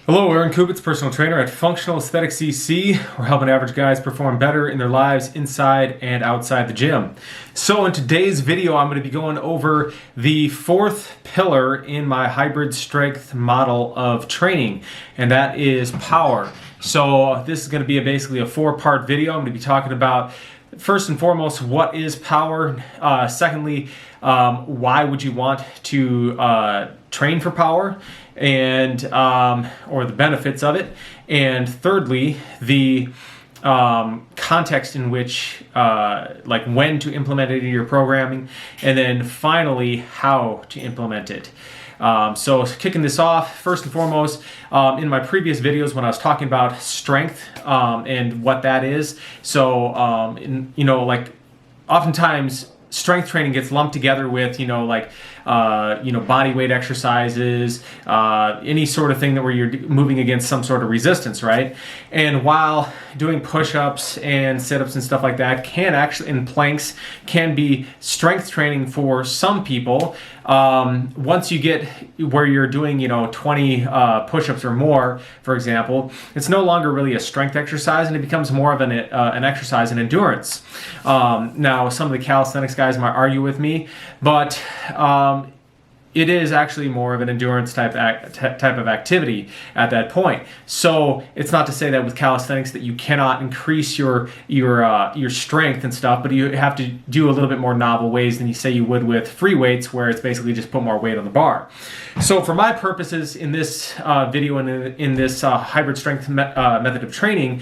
Hello, Aaron Kubitz, personal trainer at Functional Aesthetics CC. We're helping average guys perform better in their lives inside and outside the gym. So in today's video, I'm going to be going over the fourth pillar in my hybrid strength model of training, and that is power. So this is going to be basically a four-part video. I'm going to be talking about, first and foremost, what is power? Secondly, why would you want to train for power? And or the benefits of it, and thirdly, the context in which, like when to implement it in your programming, and then finally how to implement it. So kicking this off, first and foremost, in my previous videos when I was talking about strength and what that is, so like oftentimes strength training gets lumped together with, body weight exercises, any sort of thing that where you're moving against some sort of resistance, right? And while doing push-ups and sit-ups and stuff like that can actually, and planks, can be strength training for some people, once you get where you're doing, 20 push-ups or more, for example, it's no longer really a strength exercise, and it becomes more of an exercise in endurance. Now, some of the calisthenics guys might argue with me, but it is actually more of an endurance type of activity at that point. So it's not to say that with calisthenics that you cannot increase your strength and stuff, but you have to do a little bit more novel ways than you say you would with free weights, where it's basically just put more weight on the bar. So for my purposes in this video and in this hybrid strength method of training,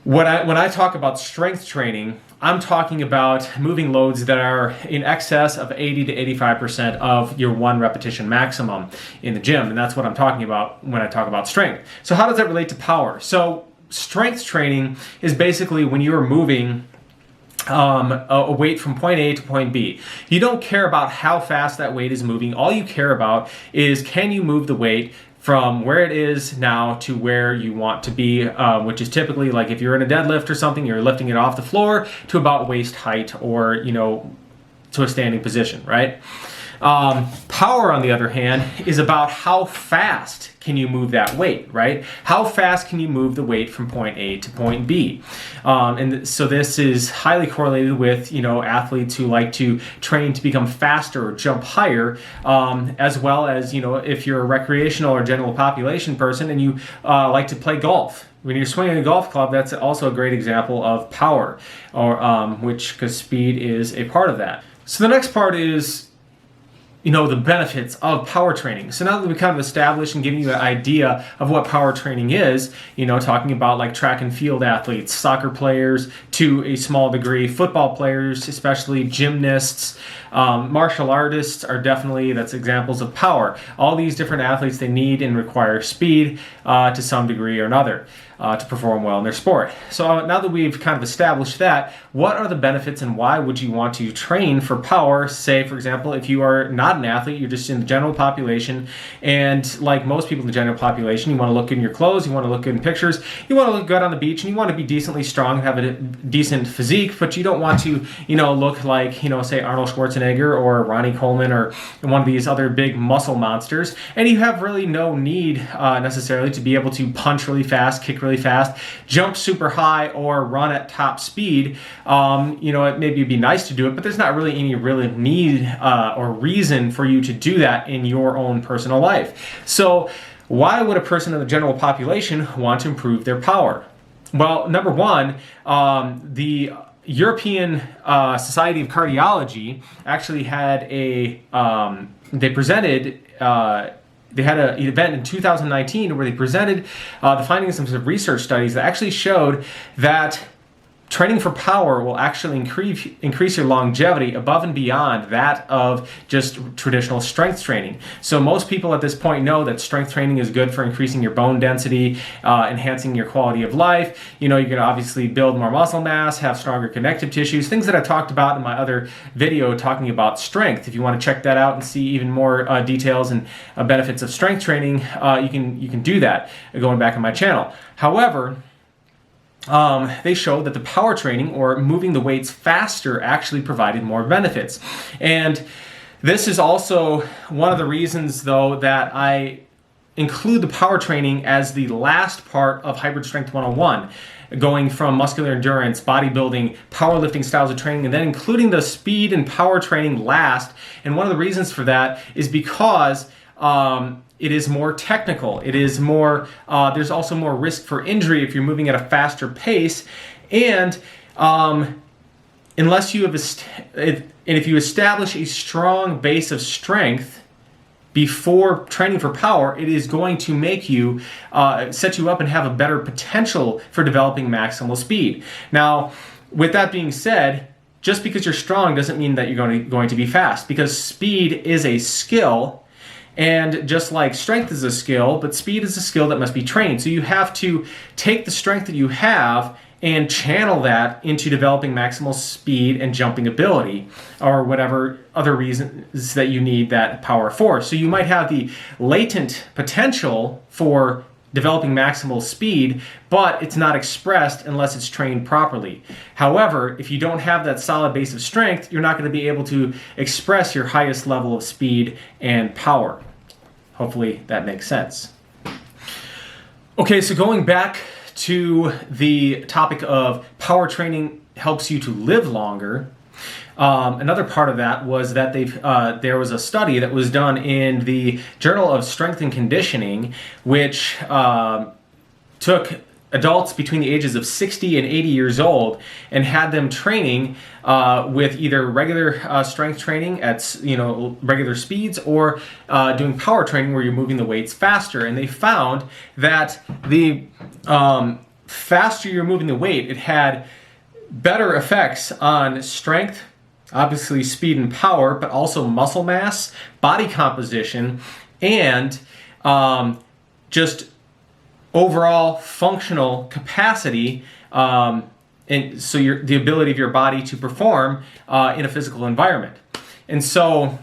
when I talk about strength training, I'm talking about moving loads that are in excess of 80 to 85% of your one repetition maximum in the gym. And that's what I'm talking about when I talk about strength. So how does that relate to power? So strength training is basically when you're moving a weight from point A to point B. You don't care about how fast that weight is moving. All you care about is, can you move the weight from where it is now to where you want to be, which is typically, like if you're in a deadlift or something, you're lifting it off the floor to about waist height, or to a standing position, right? Power, on the other hand, is about how fast can you move that weight, right? How fast can you move the weight from point A to point B? So this is highly correlated with, athletes who like to train to become faster or jump higher, as well as, if you're a recreational or general population person and you like to play golf. When you're swinging a golf club, that's also a great example of power, or because speed is a part of that. So the next part is, the benefits of power training. So now that we kind of established and given you an idea of what power training is, talking about like track and field athletes, soccer players to a small degree, football players, especially gymnasts, martial artists are definitely, that's examples of power. All these different athletes, they need and require speed to some degree or another to perform well in their sport. So now that we've kind of established that, what are the benefits and why would you want to train for power? Say, for example, if you are not an athlete, you're just in the general population, and like most people in the general population, you want to look good in your clothes, you want to look good in pictures, you want to look good on the beach, and you want to be decently strong and have a decent physique, but you don't want to, look like, say Arnold Schwarzenegger or Ronnie Coleman or one of these other big muscle monsters, and you have really no need necessarily to be able to punch really fast, kick really fast, jump super high, or run at top speed. It maybe be nice to do it, but there's not really any real need or reason for you to do that in your own personal life. So why would a person in the general population want to improve their power? Well, number one, the European Society of Cardiology actually had they had an event in 2019 where they presented the findings of some research studies that actually showed that training for power will actually increase your longevity above and beyond that of just traditional strength training. So most people at this point know that strength training is good for increasing your bone density, enhancing your quality of life. You can obviously build more muscle mass, have stronger connective tissues, things that I talked about in my other video talking about strength. If you want to check that out and see even more details and benefits of strength training, you can do that going back on my channel. However, they showed that the power training, or moving the weights faster, actually provided more benefits. And this is also one of the reasons, though, that I include the power training as the last part of Hybrid Strength 101, going from muscular endurance, bodybuilding, powerlifting styles of training, and then including the speed and power training last. And one of the reasons for that is because it is more technical. It is more, there's also more risk for injury if you're moving at a faster pace. And unless you have, if you establish a strong base of strength before training for power, it is going to make you, set you up and have a better potential for developing maximal speed. Now, with that being said, just because you're strong doesn't mean that you're going to be fast, because speed is a skill. And just like strength is a skill, but speed is a skill that must be trained. So you have to take the strength that you have and channel that into developing maximal speed and jumping ability, or whatever other reasons that you need that power for. So you might have the latent potential for developing maximal speed, but it's not expressed unless it's trained properly. However, if you don't have that solid base of strength, you're not going to be able to express your highest level of speed and power. Hopefully that makes sense. Okay, so going back to the topic of power training helps you to live longer. Another part of that was that there was a study that was done in the Journal of Strength and Conditioning, which took adults between the ages of 60 and 80 years old and had them training with either regular strength training at regular speeds, or doing power training where you're moving the weights faster. And they found that the faster you're moving the weight, it had better effects on strength, obviously speed and power, but also muscle mass, body composition, and just overall functional capacity, and so the ability of your body to perform in a physical environment. And so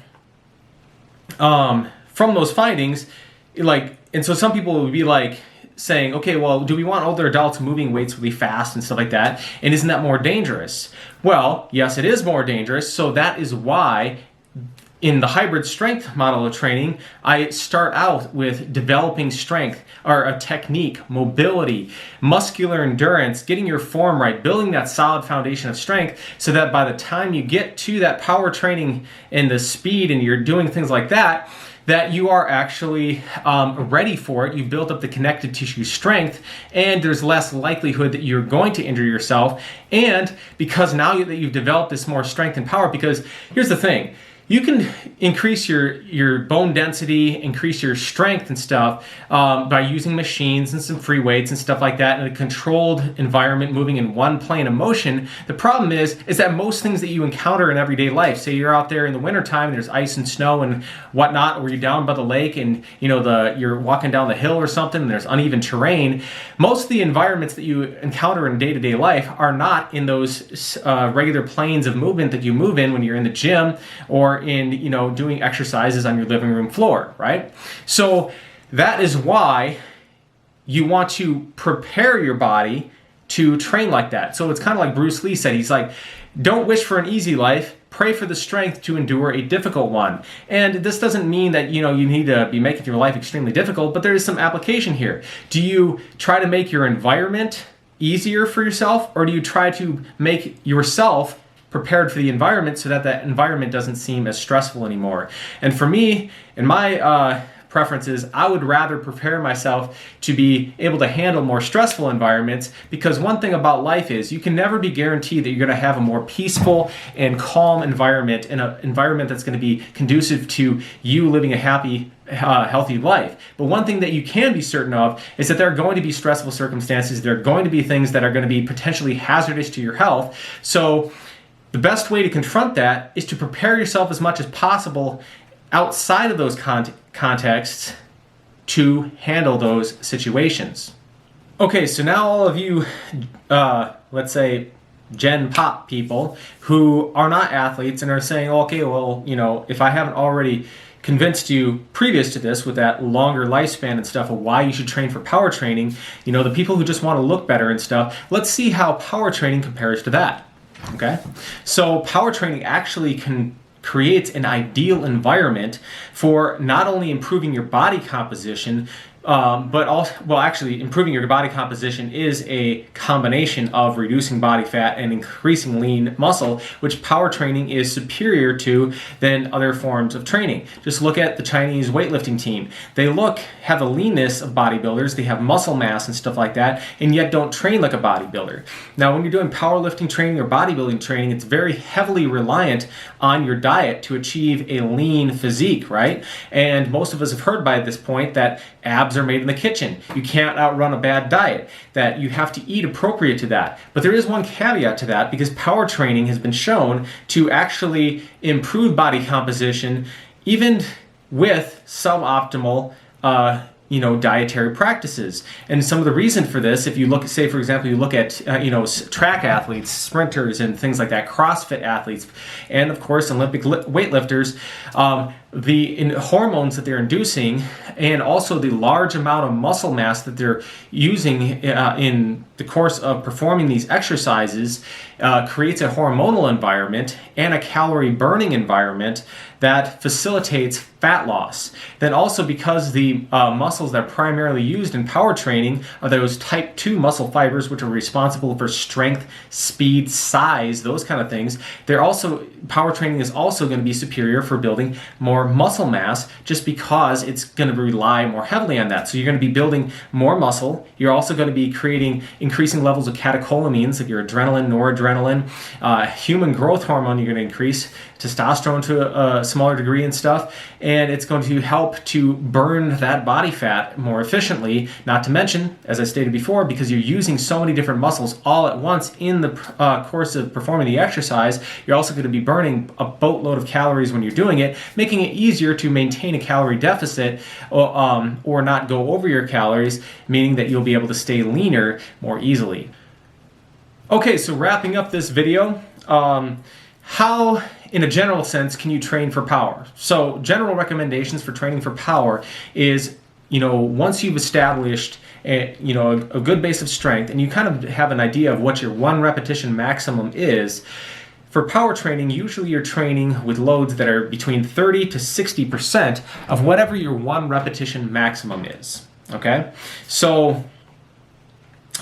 from those findings, so some people would be like saying, okay, well, do we want older adults moving weights really fast and stuff like that? And isn't that more dangerous? Well, yes, it is more dangerous. So that is why in the hybrid strength model of training, I start out with developing strength, or a technique, mobility, muscular endurance, getting your form right, building that solid foundation of strength, so that by the time you get to that power training and the speed and you're doing things like that, that you are actually ready for it. You've built up the connective tissue strength, and there's less likelihood that you're going to injure yourself. And because now that you've developed this more strength and power, because here's the thing, you can increase your bone density, increase your strength and stuff by using machines and some free weights and stuff like that in a controlled environment, moving in one plane of motion. The problem is that most things that you encounter in everyday life, say you're out there in the wintertime, there's ice and snow and whatnot, or you're down by the lake and you're walking down the hill or something and there's uneven terrain, most of the environments that you encounter in day-to-day life are not in those regular planes of movement that you move in when you're in the gym or in doing exercises on your living room floor, right? So that is why you want to prepare your body to train like that. So it's kind of like Bruce Lee said. He's like, don't wish for an easy life, pray for the strength to endure a difficult one. And this doesn't mean that you need to be making your life extremely difficult, but there is some application here. Do you try to make your environment easier for yourself, or do you try to make yourself prepared for the environment so that that environment doesn't seem as stressful anymore? And for me, in my preferences, I would rather prepare myself to be able to handle more stressful environments, because one thing about life is you can never be guaranteed that you're going to have a more peaceful and calm environment, and an environment that's going to be conducive to you living a happy, healthy life. But one thing that you can be certain of is that there are going to be stressful circumstances. There are going to be things that are going to be potentially hazardous to your health. So the best way to confront that is to prepare yourself as much as possible outside of those contexts to handle those situations. Okay, so now all of you, let's say Gen Pop people who are not athletes and are saying, okay, well, if I haven't already convinced you previous to this with that longer lifespan and stuff of why you should train for power training, the people who just want to look better and stuff, let's see how power training compares to that. Okay, so power training actually creates an ideal environment for not only improving your body composition, but also, well, actually, improving your body composition is a combination of reducing body fat and increasing lean muscle, which power training is superior to than other forms of training. Just look at the Chinese weightlifting team. They have the leanness of bodybuilders, they have muscle mass and stuff like that, and yet don't train like a bodybuilder. Now, when you're doing powerlifting training or bodybuilding training, it's very heavily reliant on your diet to achieve a lean physique, right? And most of us have heard by this point that abs are made in the kitchen. You can't outrun a bad diet, that you have to eat appropriate to that. But there is one caveat to that, because power training has been shown to actually improve body composition even with suboptimal dietary practices. And some of the reason for this, if you look at, say, for example, you look at, track athletes, sprinters, and things like that, CrossFit athletes, and of course, Olympic weightlifters, the hormones that they're inducing, and also the large amount of muscle mass that they're using in the course of performing these exercises creates a hormonal environment and a calorie burning environment that facilitates fat loss. Then also, because the muscles that are primarily used in power training are those type 2 muscle fibers, which are responsible for strength, speed, size, those kind of things, power training is also going to be superior for building more muscle mass, just because it's going to rely more heavily on that. So you're going to be building more muscle. You're also going to be creating increasing levels of catecholamines, like your adrenaline, noradrenaline, human growth hormone. You're going to increase testosterone to a smaller degree and stuff, and it's going to help to burn that body fat more efficiently. Not to mention, as I stated before, because you're using so many different muscles all at once in the course of performing the exercise, you're also going to be burning a boatload of calories when you're doing it, making it easier to maintain a calorie deficit or not go over your calories, meaning that you'll be able to stay leaner more easily. Okay, so wrapping up this video, how, in a general sense, can you train for power? So general recommendations for training for power is, once you've established a good base of strength and you kind of have an idea of what your 1 repetition maximum is, for power training, usually you're training with loads that are between 30 to 60% of whatever your 1 repetition maximum is, okay? So,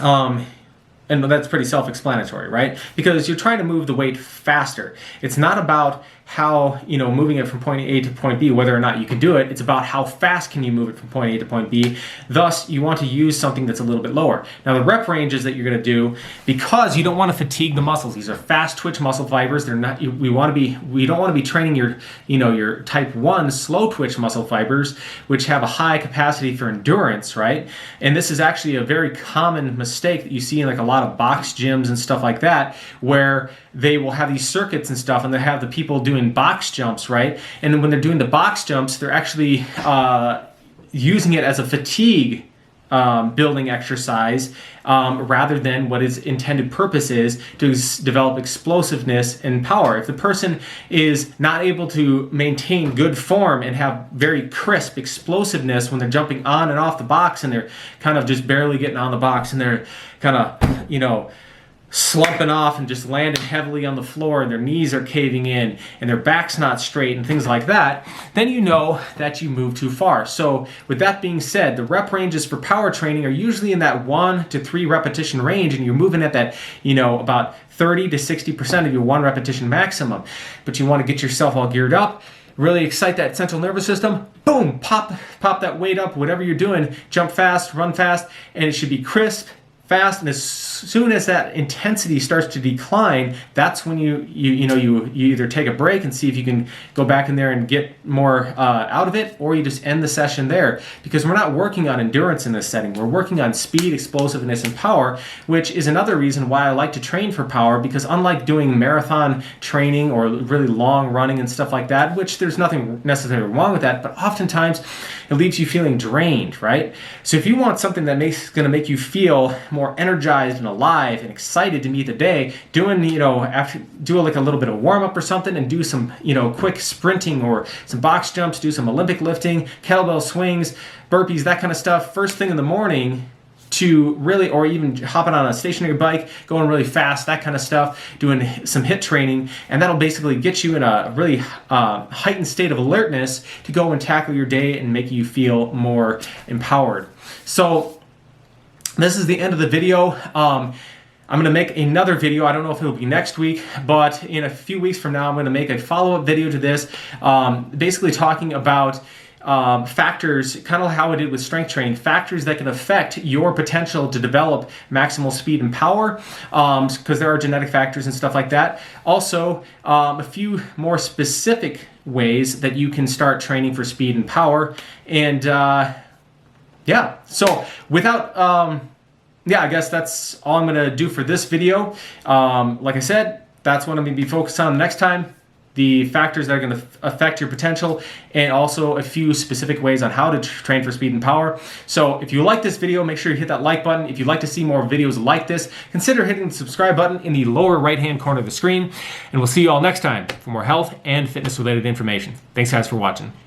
and that's pretty self-explanatory, right? Because you're trying to move the weight faster. It's not about how, moving it from point A to point B, whether or not you can do it. It's about how fast can you move it from point A to point B. Thus, you want to use something that's a little bit lower. Now, the rep ranges that you're going to do, because you don't want to fatigue the muscles. These are fast twitch muscle fibers. They're not. We don't want to be training your type 1 slow twitch muscle fibers, which have a high capacity for endurance, right? And this is actually a very common mistake that you see in like a lot of box gyms and stuff like that, where they will have these circuits and stuff, and they have the people doing box jumps, right? And then when they're doing the box jumps, they're actually using it as a fatigue building exercise rather than what its intended purpose is, to develop explosiveness and power. If the person is not able to maintain good form and have very crisp explosiveness when they're jumping on and off the box, and they're kind of just barely getting on the box, and they're kind of slumping off and just landing heavily on the floor, and their knees are caving in and their back's not straight and things like that, then you know that you move too far. So with that being said, the rep ranges for power training are usually in that 1 to 3 repetition range, and you're moving at that, about 30 to 60% of your 1 repetition maximum. But you want to get yourself all geared up, really excite that central nervous system, boom, pop that weight up, whatever you're doing, jump fast, run fast, and it should be crisp, fast, and as soon as that intensity starts to decline, that's when you either take a break and see if you can go back in there and get more out of it, or you just end the session there. Because we're not working on endurance in this setting. We're working on speed, explosiveness, and power, which is another reason why I like to train for power, because unlike doing marathon training or really long running and stuff like that, which there's nothing necessarily wrong with that, but oftentimes it leaves you feeling drained, right? So if you want something that going to make you feel more energized and alive and excited to meet the day, do like a little bit of warm up or something, and do some quick sprinting or some box jumps, do some Olympic lifting, kettlebell swings, burpees, that kind of stuff first thing in the morning to really, or even hopping on a stationary bike, going really fast, that kind of stuff, doing some HIIT training, and that'll basically get you in a really heightened state of alertness to go and tackle your day and make you feel more empowered. So this is the end of the video. I'm going to make another video. I don't know if it'll be next week, but in a few weeks from now, I'm going to make a follow-up video to this, basically talking about factors, kind of how I did with strength training, factors that can affect your potential to develop maximal speed and power, because there are genetic factors and stuff like that. Also, a few more specific ways that you can start training for speed and power. And yeah, so without... yeah, I guess that's all I'm going to do for this video. Like I said, that's what I'm going to be focused on next time. The factors that are going to affect your potential, and also a few specific ways on how to train for speed and power. So if you like this video, make sure you hit that like button. If you'd like to see more videos like this, consider hitting the subscribe button in the lower right-hand corner of the screen. And we'll see you all next time for more health and fitness-related information. Thanks, guys, for watching.